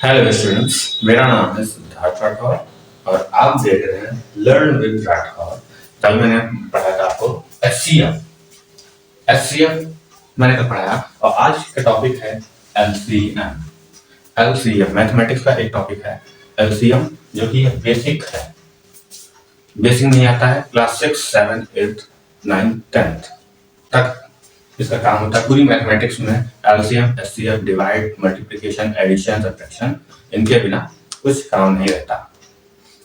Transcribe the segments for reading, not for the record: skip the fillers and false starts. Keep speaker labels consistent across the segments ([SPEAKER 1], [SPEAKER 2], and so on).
[SPEAKER 1] Hello students, मेरा नाम है सिद्धार्थ राठौर और आप देख रहे हैं लर्न विद राठौर। कल मैंने पढ़ाया था आपको एचसीएफ मैंने कल पढ़ाया और आज का टॉपिक है एलसीएम। एलसीएम मैथमेटिक्स का एक टॉपिक है एलसीएम, जो कि बेसिक है। बेसिक नहीं आता है, क्लास 6, 7, 8, 9, 10 तक इसका काम होता है। पूरी मैथमेटिक्स में LCM, HCF, divide, multiplication, addition, subtraction, इनके बिना कुछ काम नहीं रहता।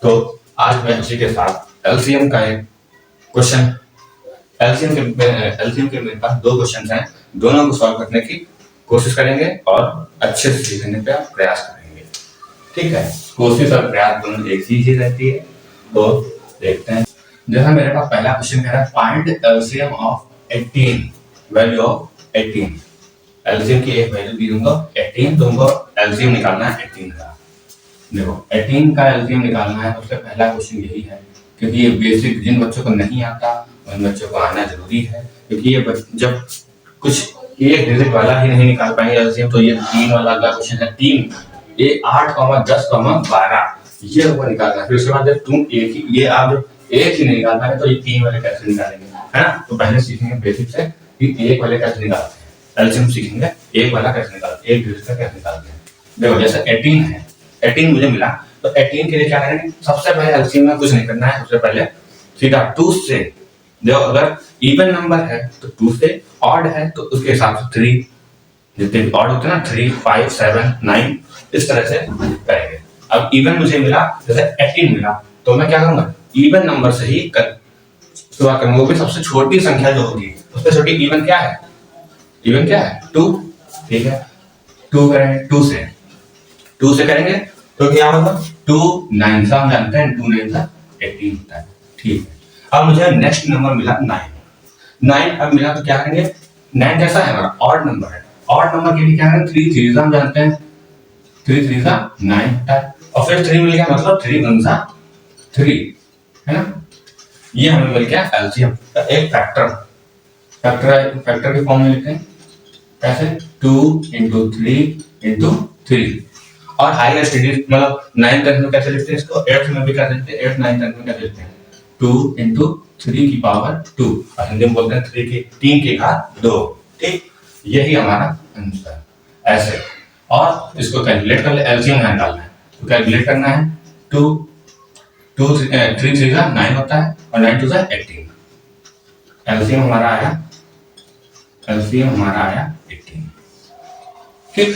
[SPEAKER 1] तो आज मैं इसी के साथ एलसीएम का एक क्वेश्चन, एलसीएम के मेरे पास दो क्वेश्चन हैं, दोनों को सॉल्व करने की कोशिश करेंगे और अच्छे से सीखने का प्रयास करेंगे। ठीक है, कोशिश और प्रयास दोनों एक ही चीज रहती है। तो देखते हैं। जैसा मेरे पास पहला क्वेश्चन कह रहा है, find LCM of 18, value of 18। LCM की एक वैल्यू दी दूंगा 18, तुमको एलसीएम निकालना है 18 का। देखो 18 का एलसीएम निकालना है, सबसे पहला क्वेश्चन यही है, क्योंकि ये बेसिक जिन बच्चों को नहीं आता उन बच्चों को आना जरूरी है। क्योंकि ये जब कुछ एक डिजिट वाला ही नहीं निकाल पाएंगे एलसीएम, तो ये 3 वाला अगला क्वेश्चन है। 3 ये 8, 10, 12 ये ऊपर निकालना है। फिर उसके बाद जब तुम एक ही ये आप एक ही नहीं निकाल पाएंगे तो ये 3 वाले कैसे निकालेंगे, है ना। तो पहले सीखेंगे बेसिक से कि एक वाले कैसे निकालते हैं, एलसीएम सीखेंगे एक वाला कैसे निकालते हैं, एक डिजिट का कैसे निकालते हैं। देखो जैसे 18 है, 18 मुझे मिला, तो 18 के लिए क्या करेंगे, सबसे पहले एलसीएम में कुछ नहीं करना है। सबसे पहले सीधा 2 से, देखो अगर इवन नंबर है तो 2 से, ऑड है तो उसके हिसाब से 3, जितने ऑड होते हैं ना 3, 5, 7, 9 इस तरह से करेंगे। अब इवन मुझे मिला, जैसे 18 मिला, तो मैं क्या करूंगा, इवन नंबर से ही शुरुआत करूंगा। वो भी सबसे छोटी संख्या जो होगी उससे छोटी। इवन क्या है, इवन क्या है 2, ठीक है। 2 करेंगे, 2 से करेंगे तो क्या होगा, 2 9 सा हम जानते हैं, 2 9 सा 18 होता है, ठीक है। अब मुझे नेक्स्ट नंबर मिला 9 अब मिला तो क्या करेंगे, 9 कैसा है हमारा, ऑड नंबर है। ऑड नंबर के लिए क्या करेंगे, 3 3 सा हम जानते हैं, 3 3 सा 9 होता है। और फिर 3 मिल गया, मतलब 3 1 सा 3, है ना। ये हमें मिल गया एलसीएम का एक फैक्टर के फॉर्म में लिखते हैं कैसे, 2 into 3 into 3। और हाईएस्ट डिजिट मतलब 9 10 में कैसे लिखते हैं इसको, 8 में भी कैसे लिखते हैं, 8 9 10 में कैसे लिखते हैं, 2 into 3 की पावर 2, और हिंदी में बोलते हैं 3 की घात 2। ठीक, यही हमारा आंसर ऐसे। और इसको कैलकुलेट कर ले, एलसीएम निकालना है तो कैलकुलेट करना है, 3 3 का 9 होता है और 9 2 सा 18। एलसीएम हमारा आया 18। ठीक,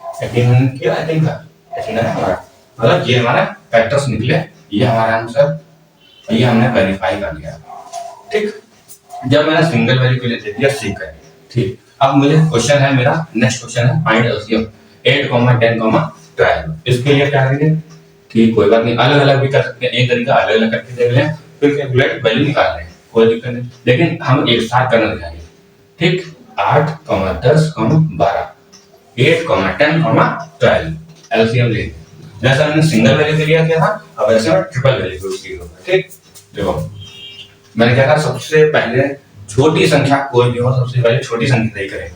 [SPEAKER 1] 18 किया 18 का 18 है हमारा, मतलब ये हमारा फैक्टर्स निकले, ये हमारा आंसर, और ये हमने वेरीफाई कर लिया। ठीक, जब मैंने सिंगल वैल्यू के लिए दे दिया, सीख गए। ठीक, अब मुझे क्वेश्चन है, मेरा नेक्स्ट क्वेश्चन है फाइंड एलसीएम 8, 10, 12। इसके लिए क्या करेंगे, ठीक कोई बात नहीं, अलग अलग भी कर सकते हैं, एक तरीका अलग अलग करके देख लें, फिर कैलकुलेट वैल्यू निकाल लें, कोई दिक्कत नहीं। लेकिन हम एक साथ करना चाहेंगे। ठीक, 8, 10, 12, 8, 10, 12 एलसीएम ले। जैसा हमने सिंगल वैल्यू के लिए किया था, अब ऐसे में ट्रिपल वैल्यू के लिए होगा। ठीक, देखो मैंने क्या कहा, सबसे पहले छोटी संख्या कोई भी हो, सबसे पहले छोटी संख्या ही करेंगे।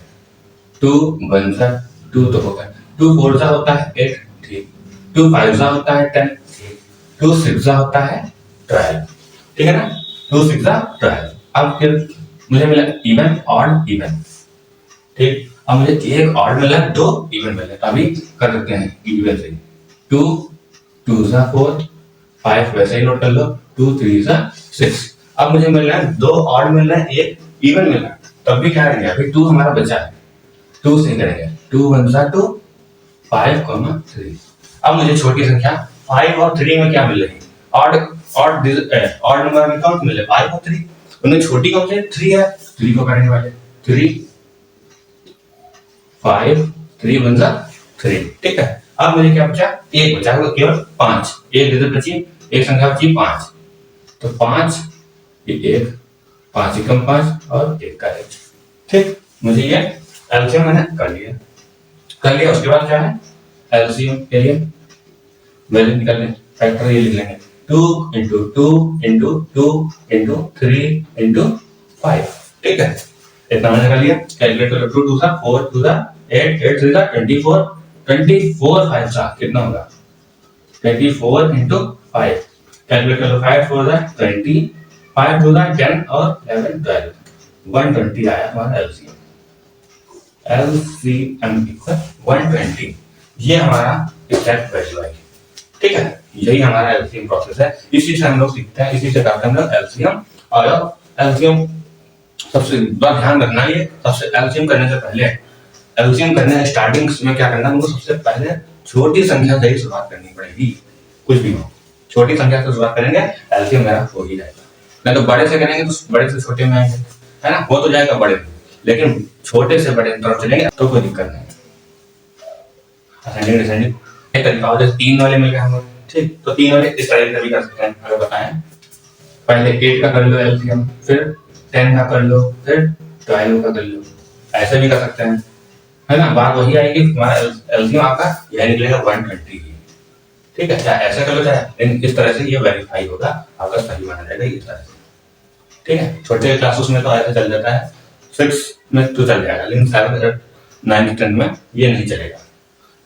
[SPEAKER 1] 2 1 सा 2 तो होगा, 2 4 सा होता है 8, ठीक। 2 5 सा होता है 10, ठीक। 2 6 सा होता है 12, ठीक है ना। 2 6 सा 12। अब फिर मुझे मिला इवन ऑड इवन, ठीक। अब मुझे एक ऑड मिला, 2 इवन मिला, तो अभी कर सकते हैं इवन से। 2 2 सा 4, 5 वैसे ही नोट कर लो, 2 3 सा 6। अब मुझे मिल रहा है 2 ऑड मिल रहा है, 1 इवन मिल रहा है, तब भी क्या करेंगे, अभी 2 हमारा बचा है, 2 से करेंगे। 2 1 सा 2, 5 3। अब मुझे छोटी संख्या 5 और 3 में क्या मिल रही है, ऑड नंबर में कौन मिले, 5 और 3। उनमें छोटी कौन सी 3 है, 3 को करेंगे वाले, 3 5 3 1 सा 3, ठीक है। अब मुझे क्या बचा, एक बचा, केवल 5, एक डिजिट बची, एक संख्या बची 5, तो 5 ये 1, 5 कम 5 और 1 का 1। ठीक, मुझे ये एलसीएम मैंने कर लिया। उसके बाद क्या है, एलसीएम के लिए वैल्यू निकाल लें, फैक्टर ये लिख लेंगे, 2 into 2 into 2 into 3 into 5, ठीक है। इतना मैंने कर लिया। कैलकुलेट कर लो, 2 2 सा 4, 2 सा 8, 8 3 सा 24, 24 5 सा कितना होगा 24 इंटू 5 कैलकुलेट कर लो 5 4 20 5 2 10 और 11 12 120 आया हमारा एलसीएम इक्वल 120 ये हमारा एग्जैक्ट वैल्यू आएगी। ठीक है यही हमारा एलसीएम प्रोसेस है इसी से हम लोग सीखते हैं इसी से करते हैं हम लोग एलसीएम और एलसीएम सबसे बड़ा ध्यान रखना है सबसे एलसीएम करने से पहले एलसीएम करने स्टार्टिंग में क्या करना है हमको सबसे पहले छोटी संख्या से ही शुरुआत करनी पड़ेगी कुछ भी हो छोटी संख्या से शुरुआत करेंगे एलसीएम मेरा हो ही जाएगा नहीं तो बड़े से करेंगे तो बड़े से छोटे में आएंगे है ना वो तो जाएगा बड़े में लेकिन छोटे से बड़े तरफ चलेंगे तो कोई दिक्कत नहीं असेंडिंग डिसेंडिंग एक तरीका और जैसे 3 वाले मिल गए हम ठीक तो 3 वाले इस तरीके से भी कर सकते हैं अगर बताएं पहले 8 का कर लो एलसीएम फिर 10 का कर लो फिर 12 का कर लो ऐसे भी कर सकते हैं है ना बात वही आएगी तुम्हारा एलसीएम आपका यह निकलेगा 120 ही ठीक है चाहे ऐसा कर लो चाहे इस तरह से ये वेरीफाई होगा आपका सही माना जाएगा इस तरह से ठीक है छोटे क्लासेस में तो ऐसे चल जाता है 6 में तो चल जाएगा लेकिन 7 9 10 में ये नहीं चलेगा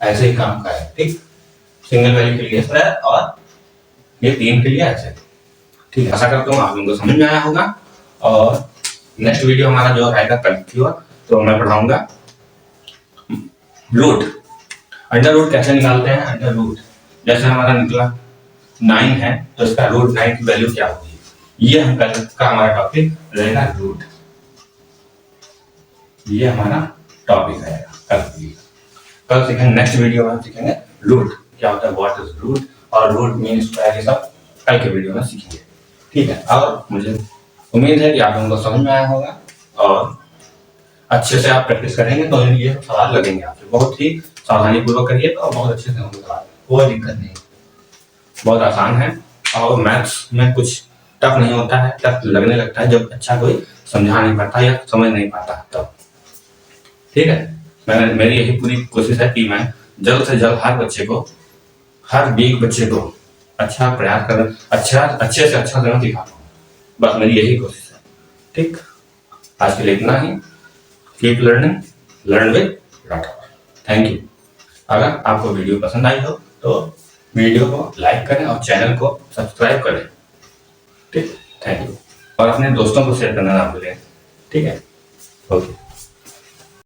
[SPEAKER 1] ऐसे ही काम का है ठीक सिंगल वैल्यू के लिए इस तरह और ये 3 के लिए ऐसे ठीक है आशा करता हूँ आप लोगों को समझ में आया होगा और नेक्स्ट वीडियो हमारा जो रहेगा कल की ओर तो मैं पढ़ाऊंगा रूट अंडर रूट कैसे निकालते हैं अंडर रूट जैसे हमारा निकला 9 है तो इसका रूट 9 की वैल्यू क्या होगी ये हम कल का हमारा टॉपिक रहेगा रूट ये हमारा टॉपिक रहेगा कल सीखेंगे नेक्स्ट वीडियो में सीखेंगे रूट क्या होता है व्हाट इज रूट और रूट मीन स्क्वायर ये सब कल के वीडियो में सीखेंगे ठीक है और मुझे उम्मीद है कि आप लोगों को समझ में आया होगा और अच्छे से आप प्रैक्टिस करेंगे तो ये सवाल लगेंगे आपसे बहुत ही सावधानी पूर्वक करिए तो बहुत अच्छे से होंगे सवाल कोई दिक्कत नहीं बहुत आसान है और मैथ्स में कुछ टफ नहीं होता है टफ लगने लगता है जब अच्छा कोई समझा नहीं पाता या समझ नहीं पाता तब ठीक है मैंने मेरी यही पूरी कोशिश है कि मैं जल्द से जल्द हर बच्चे को हर वीक बच्चे को अच्छा प्रयास कर अच्छे से अच्छा देना सिखा पाऊँ बस मेरी यही कोशिश है ठीक आज के लिए इतना ही keep learning learn with Rathore thank you अगर आपको वीडियो पसंद आई हो तो वीडियो को लाइक करें और चैनल को सब्सक्राइब करें ठीक थैंक यू और अपने दोस्तों को शेयर करना ना भूलें ठीक है ओके